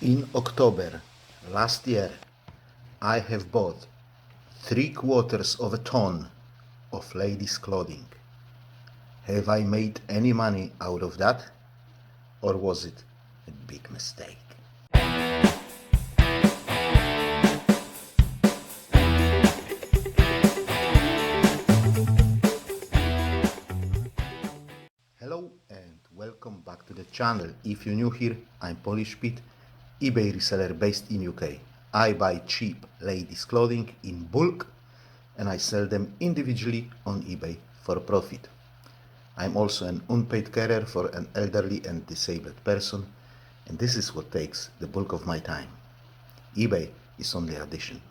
In October last year, I have bought 3/4 of a ton of ladies' clothing. Have I made any money out of that? Or was it a big mistake? Hello and welcome back to the channel. If you're new here, I'm Polish Pete, eBay reseller based in UK. I buy cheap ladies' clothing in bulk and I sell them individually on eBay for profit. I'm also an unpaid carer for an elderly and disabled person, and this is what takes the bulk of my time. eBay is only addition.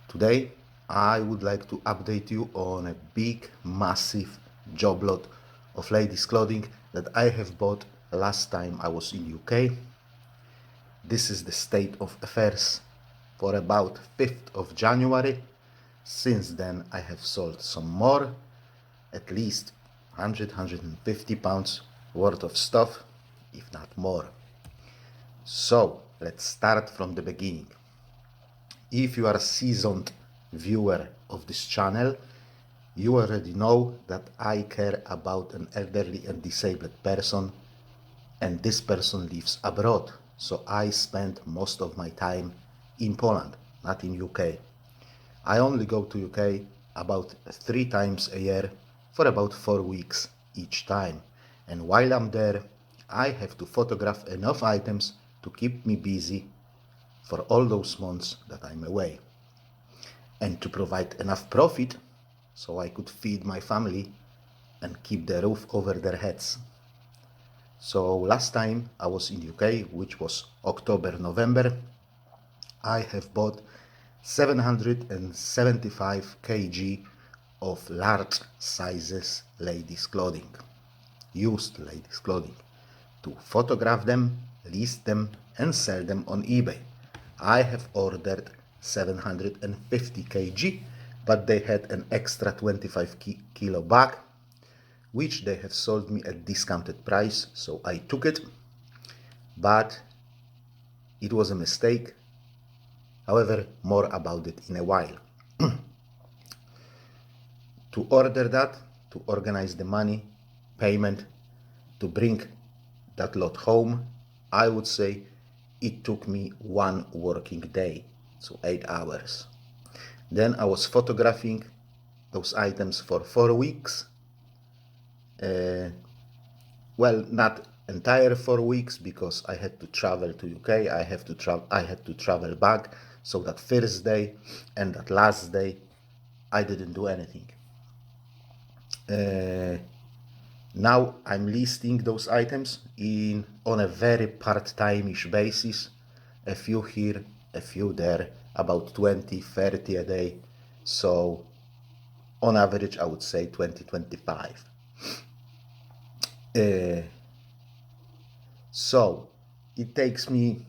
Today, I would like to update you on a big, massive job lot of ladies' clothing that I have bought last time I was in UK. This is the state of affairs for about 5th of January. Since then, I have sold some more, at least 150 pounds worth of stuff, if not more. So let's start from the beginning. If you are a seasoned viewer of this channel, you already know that I care about an elderly and disabled person, and this person lives abroad. So I spend most of my time in Poland, not in UK. I only go to UK about 3 times a year for about 4 weeks each time. And while I'm there, I have to photograph enough items to keep me busy for all those months that I'm away. And to provide enough profit so I could feed my family and keep the roof over their heads. So last time I was in UK, which was October, November, I have bought 775 kg of large sizes ladies clothing, used ladies clothing, to photograph them, list them and sell them on eBay. I have ordered 750 kg, but they had an extra 25 kilo bag, which they have sold me at discounted price, so I took it, but it was a mistake. However, more about it in a while. To order that, to organize the money, payment, to bring that lot home, I would say it took me 1 working day, so 8 hours. Then I was photographing those items for 4 weeks. Well, not entire 4 weeks, because I had to travel to UK. I had to travel back. So that first day and that last day, I didn't do anything. Now I'm listing those items on a very part-time-ish basis. A few here, a few there, about 20, 30 a day. So on average, I would say 20-25. So it takes me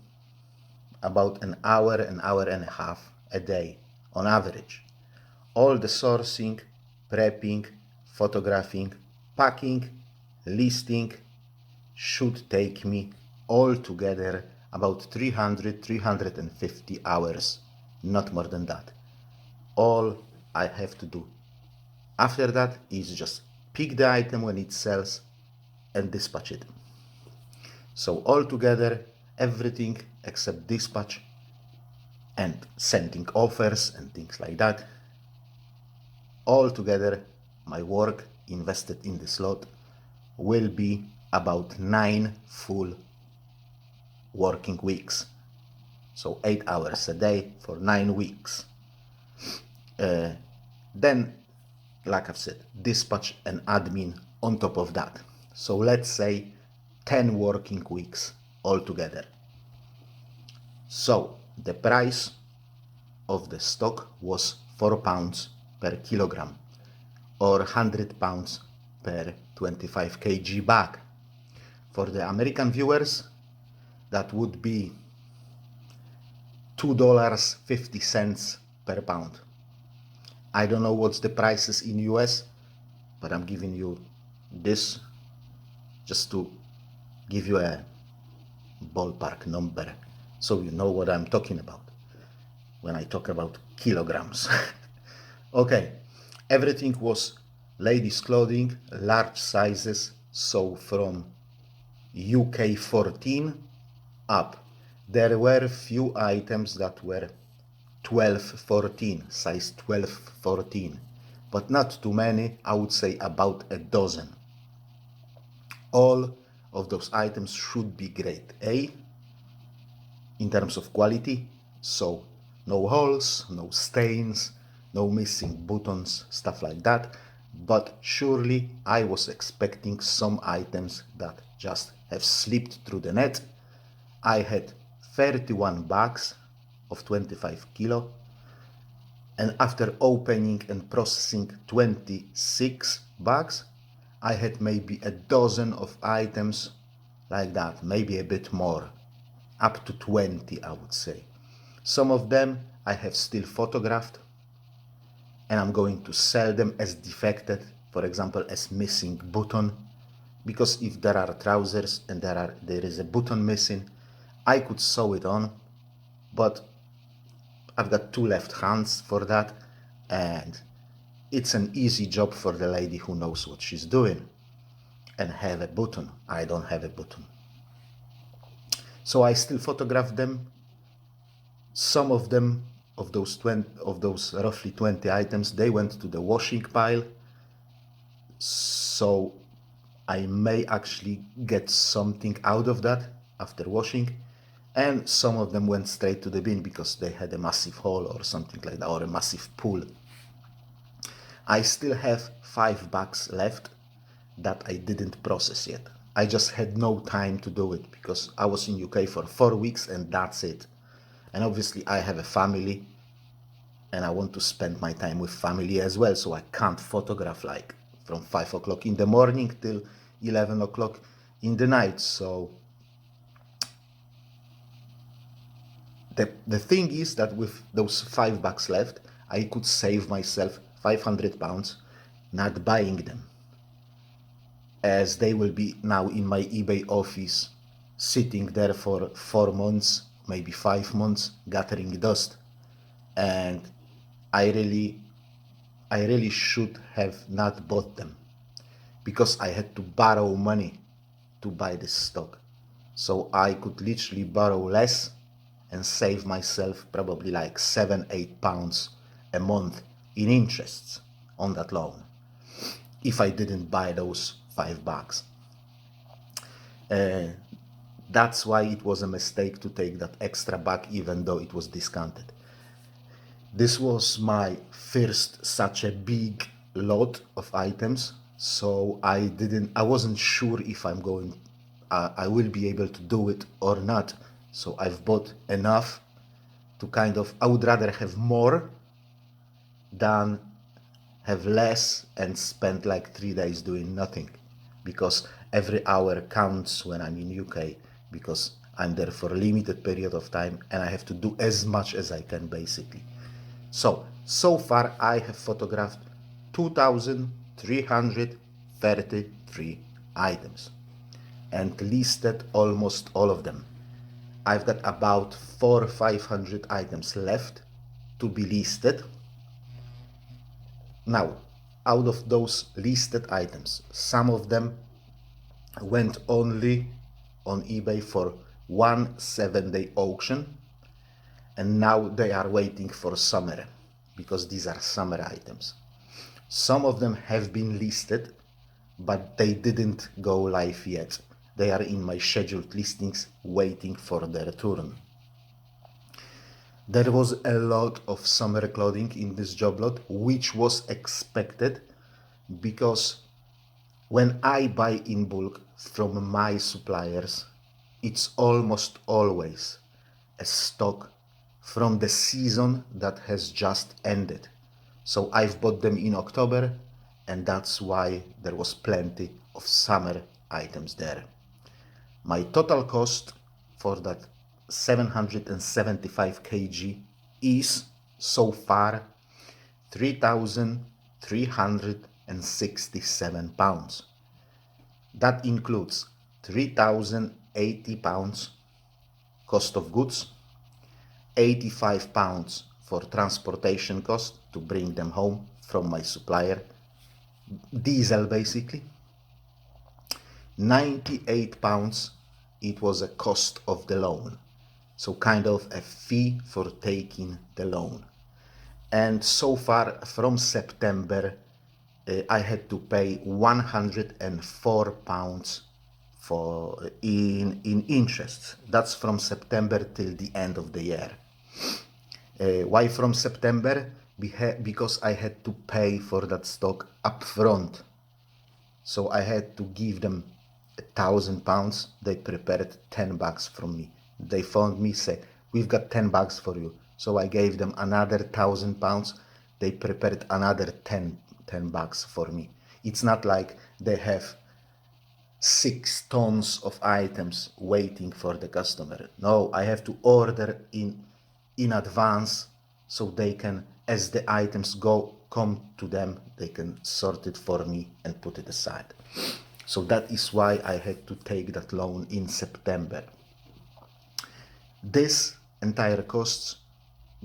about an hour and a half a day on average. All the sourcing, prepping, photographing, packing, listing should take me all together about 350 hours, not more than that. All I have to do after that is just pick the item when it sells and dispatch it. So altogether, everything except dispatch and sending offers and things like that, altogether my work invested in this lot will be about 9 full working weeks. So 8 hours a day for 9 weeks. Then, like I've said, dispatch and admin on top of that. So let's say 10 working weeks altogether. So the price of the stock was £4 per kilogram, or £100 per 25 kg bag. For the American viewers, that would be $2.50 per pound. I don't know what's the prices in US, but I'm giving you this just to give you a ballpark number, so you know what I'm talking about when I talk about kilograms. Okay, everything was ladies' clothing, large sizes, so from UK 14 up. There were few items that were 12, 14, size 12, 14, but not too many. I would say about a dozen. All of those items should be grade A in terms of quality, so no holes, no stains, no missing buttons, stuff like that. But surely I was expecting some items that just have slipped through the net. I had 31 bags of 25 kilo, and after opening and processing 26 bags, I had maybe a dozen of items like that, maybe a bit more, up to 20, I would say. Some of them I have still photographed, and I'm going to sell them as defected, for example, as missing button, because if there are trousers and there is a button missing, I could sew it on, but I've got two left hands for that, and it's an easy job for the lady who knows what she's doing and have a button. I don't have a button. So I still photograph them. Some of them, of those roughly 20 items, they went to the washing pile. So I may actually get something out of that after washing. And some of them went straight to the bin because they had a massive hole or something like that, or a massive pool. I still have 5 bags left that I didn't process yet. I just had no time to do it because I was in UK for 4 weeks and that's it. And obviously I have a family and I want to spend my time with family as well, so I can't photograph like from 5 o'clock in the morning till 11 o'clock in the night. So the thing is that with those 5 bags left, I could save myself £500 not buying them, as they will be now in my eBay office sitting there for 4 months, maybe 5 months, gathering dust. And I really should have not bought them because I had to borrow money to buy this stock. So I could literally borrow less and save myself probably like £7-8 a month in interests on that loan if I didn't buy those 5 bags. That's why it was a mistake to take that extra bag even though it was discounted. This was my first such a big lot of items, so I wasn't sure if I will be able to do it or not. So I've bought enough to I would rather have more than have less and spend like 3 days doing nothing, because every hour counts when I'm in UK, because I'm there for a limited period of time and I have to do as much as I can basically. So far I have photographed 2,333 items and listed almost all of them. I've got about 400 or 500 items left to be listed. Now, out of those listed items, some of them went only on eBay for 1 7-day auction, and now they are waiting for summer because these are summer items. Some of them have been listed, but they didn't go live yet. They are in my scheduled listings waiting for their turn. There was a lot of summer clothing in this job lot, which was expected because when I buy in bulk from my suppliers, it's almost always a stock from the season that has just ended. So I've bought them in October, and that's why there was plenty of summer items there. My total cost for that 775 kg is so far £3,367. That includes £3,080 cost of goods, £85 for transportation cost to bring them home from my supplier, diesel basically, £98 it was a cost of the loan, so kind of a fee for taking the loan. And so far from September I had to pay £104 for in interest. That's from September till the end of the year. Why from September? Because I had to pay for that stock upfront. So I had to give them £1,000. They prepared $10 from me. They phoned me, say, we've got $10 for you. So I gave them another £1,000. They prepared another $10 for me. It's not like they have 6 tons of items waiting for the customer. No, I have to order in advance so they can, as the items come to them, they can sort it for me and put it aside. So that is why I had to take that loan in September. This entire cost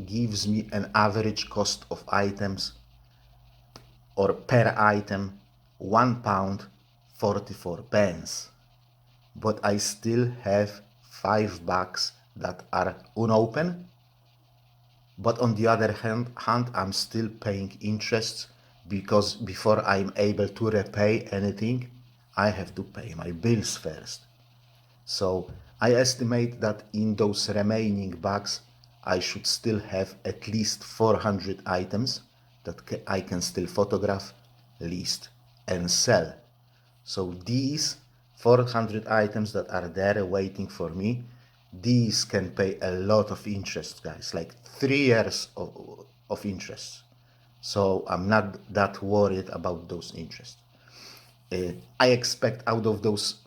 gives me an average cost of items, or per item, £1.44. But I still have 5 bags that are unopened. But on the other hand, I'm still paying interest, because before I'm able to repay anything, I have to pay my bills first. So I estimate that in those remaining bags, I should still have at least 400 items that I can still photograph, list, and sell. So these 400 items that are there waiting for me, these can pay a lot of interest, guys, like 3 years of interest. So I'm not that worried about those interests. I expect out of those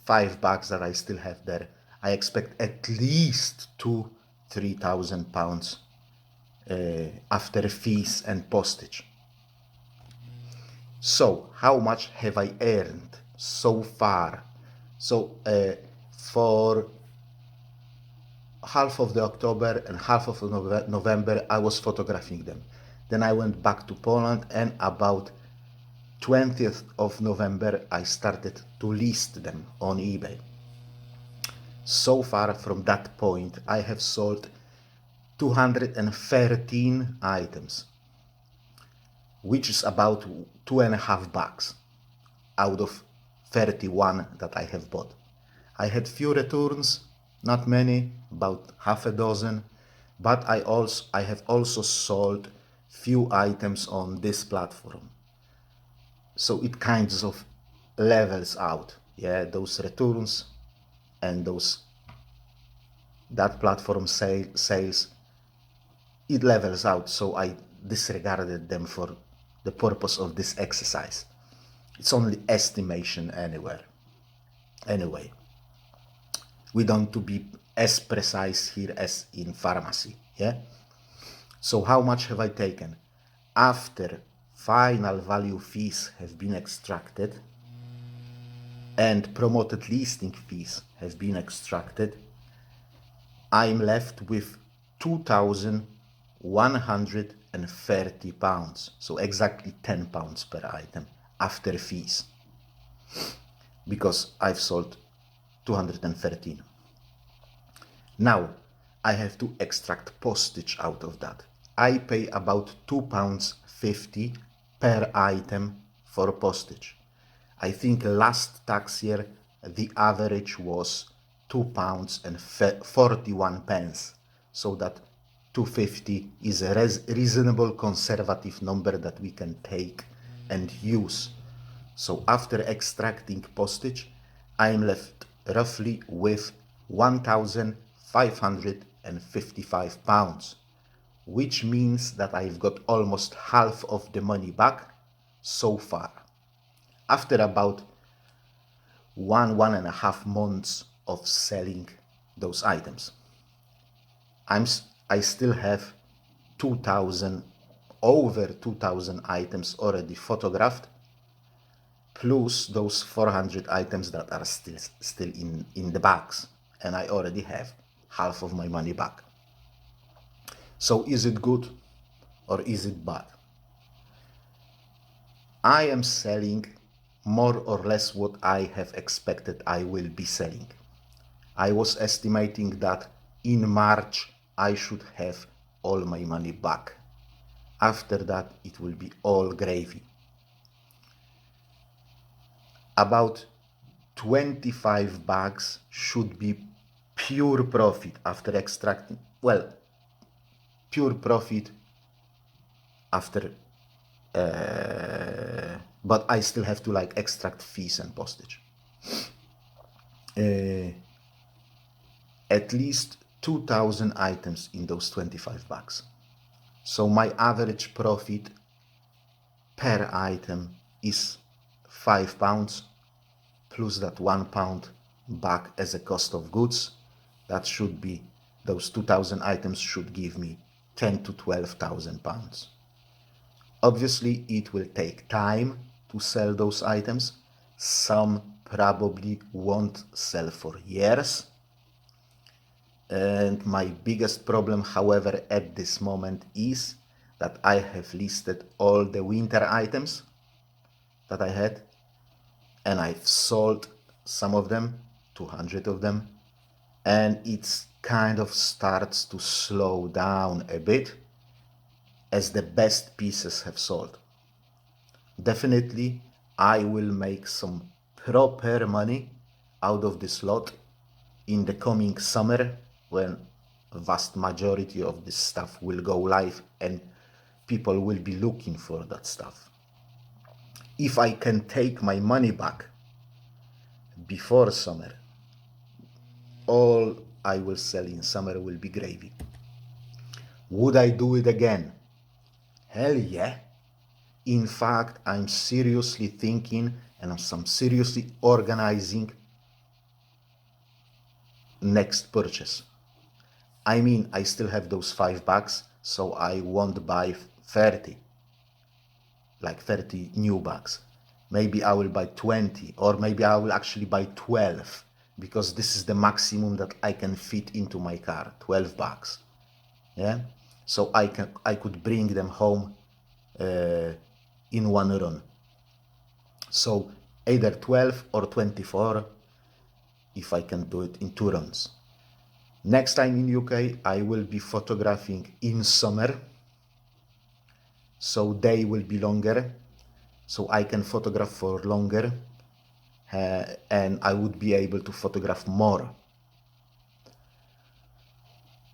5 bags that I still have there, I expect at least £3,000 after fees and postage. So how much have I earned so far? So for half of the October and half of November, I was photographing them. Then I went back to Poland, and about 20th of November, I started to list them on eBay. So far from that point, I have sold 213 items, which is about 2.5 bags out of 31 that I have bought. I had few returns, not many, about half a dozen, but I have also sold few items on this platform. So it kind of levels out, yeah, those returns and that platform sales, it levels out. So I disregarded them for the purpose of this exercise. It's only estimation anyway. We don't want to be as precise here as in pharmacy, yeah? So how much have I taken? After final value fees have been extracted and promoted listing fees have been extracted, I'm left with £2,130, so exactly £10 per item after fees, because I've sold 213. Now I have to extract postage out of that. I pay about £2.50 per item for postage. I think last tax year the average was £2.41, so that 250 is a reasonable conservative number that we can take and use. So after extracting postage, I'm left roughly with £1,555, which means that I've got almost half of the money back so far. After about 1.5 months of selling those items, I still have over 2,000 items already photographed, plus those 400 items that are still in the bags, and I already have half of my money back. So is it good or is it bad? I am selling more or less what I have expected I will be selling. I was estimating that in March I should have all my money back. After that it will be all gravy. About 25 bags should be pure profit after extracting, well, pure profit after, but I still have to like extract fees and postage. At least 2,000 items in those 25 bags. So my average profit per item is £5 plus that £1 back as a cost of goods. That should be, those 2,000 items should give me £10,000 to £12,000. Obviously it will take time to sell those items. Some probably won't sell for years. And my biggest problem, however, at this moment is that I have listed all the winter items that I had, and I've sold some of them, 200 of them, and it kind of starts to slow down a bit as the best pieces have sold. Definitely, I will make some proper money out of this lot in the coming summer, when a vast majority of this stuff will go live and people will be looking for that stuff. If I can take my money back before summer, all I will sell in summer will be gravy. Would I do it again? Hell yeah. In fact, I'm seriously thinking and I'm seriously organizing next purchase. I mean, I still have those 5 bags, so I won't buy 30, like 30 new bags. Maybe I will buy 20, or maybe I will actually buy 12, because this is the maximum that I can fit into my car, 12 bags. Yeah, so I could bring them home in one run. So either 12 or 24, if I can do it in 2 runs. Next time in UK, I will be photographing in summer, so day will be longer, so I can photograph for longer, and I would be able to photograph more.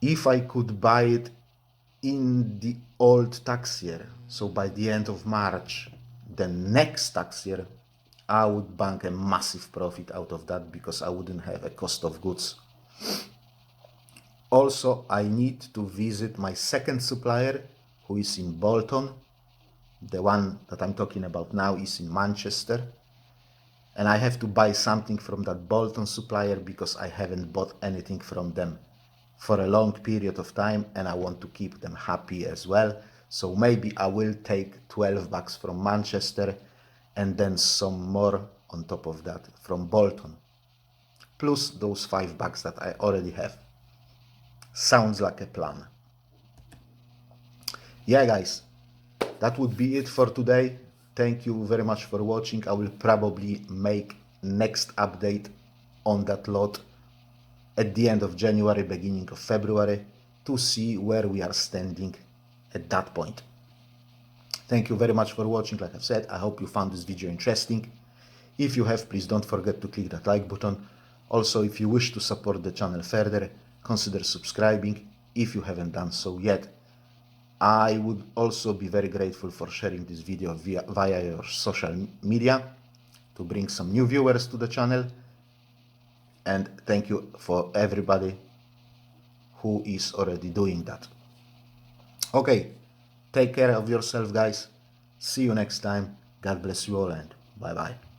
If I could buy it in the old tax year, so by the end of March, the next tax year, I would bank a massive profit out of that, because I wouldn't have a cost of goods. Also, I need to visit my second supplier, who is in Bolton. The one that I'm talking about now is in Manchester. And I have to buy something from that Bolton supplier, because I haven't bought anything from them for a long period of time, and I want to keep them happy as well. So maybe I will take 12 bags from Manchester and then some more on top of that from Bolton, plus those 5 bags that I already have. Sounds like a plan. Yeah, guys, that would be it for today. Thank you very much for watching. I will probably make next update on that lot at the end of January, beginning of February, to see where we are standing at that point. Thank you very much for watching. Like I've said, I hope you found this video interesting. If you have, please don't forget to click that like button. Also, if you wish to support the channel further, consider subscribing if you haven't done so yet. I would also be very grateful for sharing this video via your social media to bring some new viewers to the channel. And thank you for everybody who is already doing that. Okay, take care of yourself, guys. See you next time. God bless you all, and bye bye.